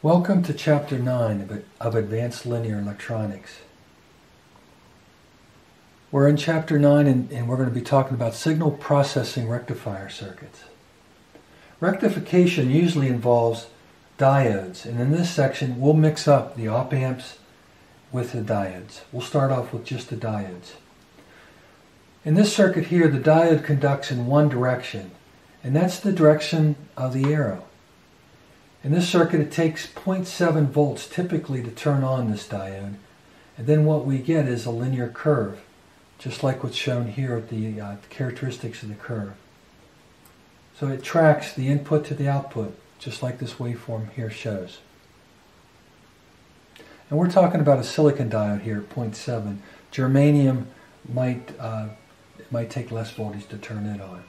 Welcome to Chapter 9 of Advanced Linear Electronics. We're in Chapter 9 and we're going to be talking about signal processing rectifier circuits. Rectification usually involves diodes, and in this section we'll mix up the op-amps with the diodes. We'll start off with just the diodes. In this circuit here, the diode conducts in one direction, and that's the direction of the arrow. In this circuit, it takes 0.7 volts typically to turn on this diode, and then what we get is a linear curve, just like what's shown here at the characteristics of the curve. So it tracks the input to the output, just like this waveform here shows. And we're talking about a silicon diode here at 0.7. Germanium might take less voltage to turn it on.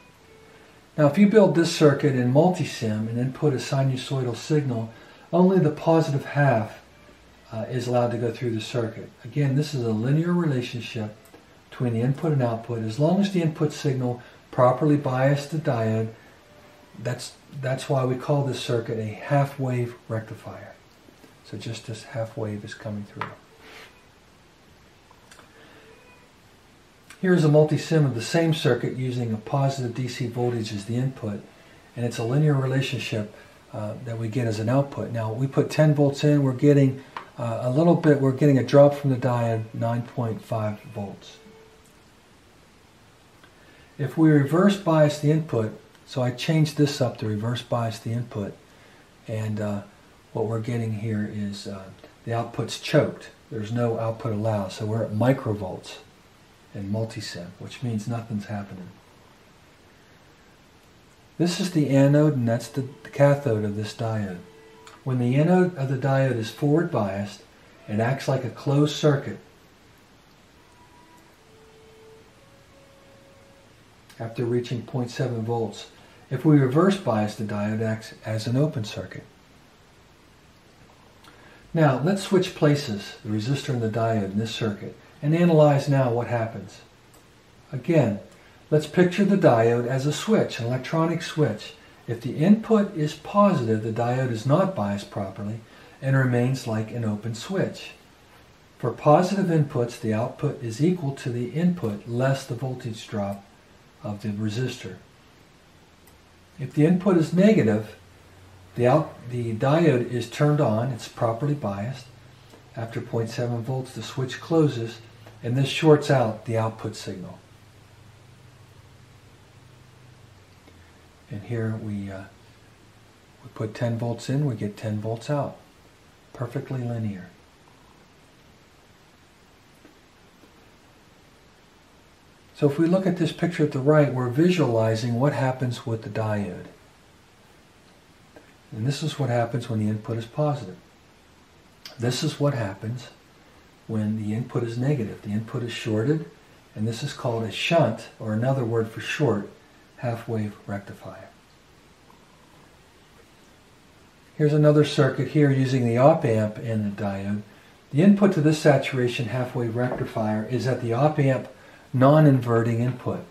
Now, if you build this circuit in Multisim and input a sinusoidal signal, only the positive half is allowed to go through the circuit. Again, this is a linear relationship between the input and output. As long as the input signal properly biased the diode, that's why we call this circuit a half-wave rectifier. So just this half wave is coming through. Here's a multisim of the same circuit using a positive DC voltage as the input, and it's a linear relationship that we get as an output. Now we put 10 volts in, we're getting we're getting a drop from the diode, 9.5 volts. If we reverse bias the input, so I changed this up to reverse bias the input, and what we're getting here is the output's choked. There's no output allowed, so we're at microvolts in Multisim, which means nothing's happening. This is the anode, and that's the cathode of this diode. When the anode of the diode is forward biased, it acts like a closed circuit. After reaching 0.7 volts, if we reverse bias the diode, it acts as an open circuit. Now let's switch places, the resistor and the diode in this circuit, and analyze now what happens. Again, let's picture the diode as a switch, an electronic switch. If the input is positive, the diode is not biased properly and remains like an open switch. For positive inputs, the output is equal to the input less the voltage drop of the resistor. If the input is negative, the diode is turned on, it's properly biased. After 0.7 volts, the switch closes, and this shorts out the output signal. And here we put 10 volts in, we get 10 volts out. Perfectly linear. So if we look at this picture at the right, we're visualizing what happens with the diode. And this is what happens when the input is positive. This is what happens when the input is negative. The input is shorted, and this is called a shunt, or another word for short, half-wave rectifier. Here's another circuit here using the op-amp and the diode. The input to this saturation half-wave rectifier is at the op-amp non-inverting input.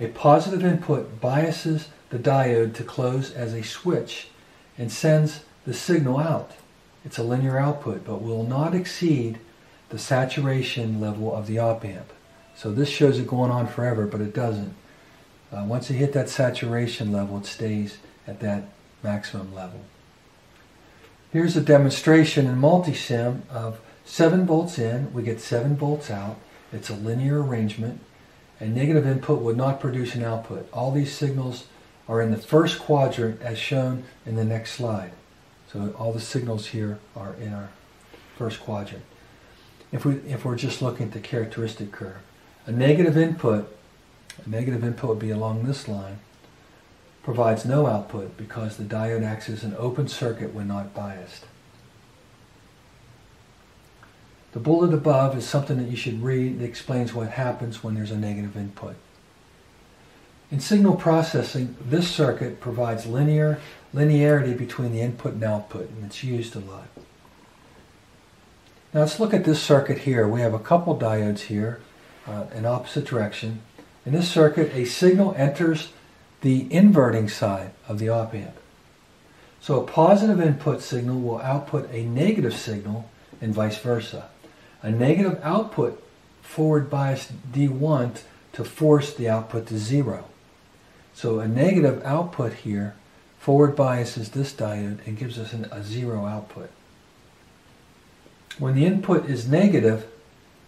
A positive input biases the diode to close as a switch and sends the signal out. It's a linear output, but will not exceed the saturation level of the op-amp. So this shows it going on forever, but it doesn't. Once you hit that saturation level, it stays at that maximum level. Here's a demonstration in Multisim of 7 volts in, we get 7 volts out. It's a linear arrangement, and negative input would not produce an output. All these signals are in the first quadrant as shown in the next slide. So all the signals here are in our first quadrant. If we're just looking at the characteristic curve, a negative input would be along this line, provides no output because the diode acts as an open circuit when not biased. The bullet above is something that you should read that explains what happens when there's a negative input. In signal processing, this circuit provides linearity between the input and output, and it's used a lot. Now let's look at this circuit here. We have a couple diodes here in opposite direction. In this circuit, a signal enters the inverting side of the op-amp. So a positive input signal will output a negative signal and vice versa. A negative output forward bias D1 to force the output to 0. So a negative output here forward biases this diode and gives us a 0 output. When the input is negative,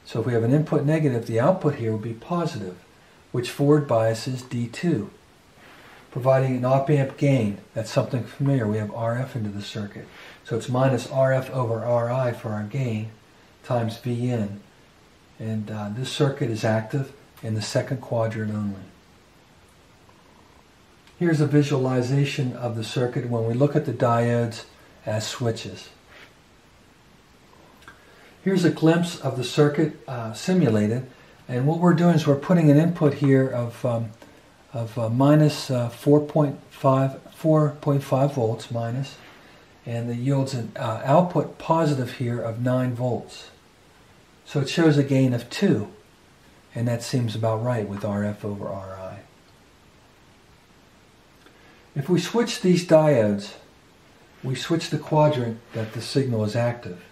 so if we have an input negative, the output here will be positive, which forward biases D2, providing an op-amp gain. That's something familiar. We have RF into the circuit. So it's minus RF over RI for our gain times Vn. And this circuit is active in the second quadrant only. Here's a visualization of the circuit when we look at the diodes as switches. Here's a glimpse of the circuit simulated, and what we're doing is we're putting an input here of minus 4.5 volts minus, and it yields an output positive here of 9 volts. So it shows a gain of 2, and that seems about right with RF over RI. If we switch these diodes, we switch the quadrant that the signal is active.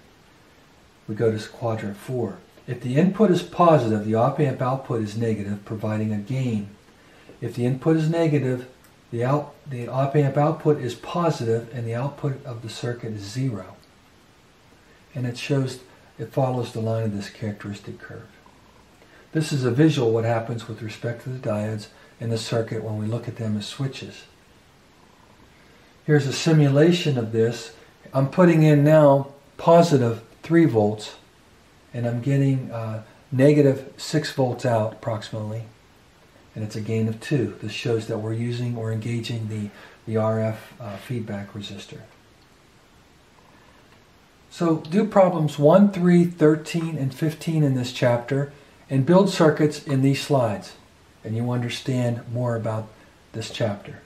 We go to quadrant 4. If the input is positive, the op-amp output is negative, providing a gain. If the input is negative, the op-amp output is positive, and the output of the circuit is 0. And it follows the line of this characteristic curve. This is a visual what happens with respect to the diodes in the circuit when we look at them as switches. Here's a simulation of this. I'm putting in now positive 3 volts, and I'm getting negative 6 volts out approximately, and it's a gain of 2. This shows that we're engaging the RF feedback resistor. So do problems 1, 3, 13, and 15 in this chapter, and build circuits in these slides, and you understand more about this chapter.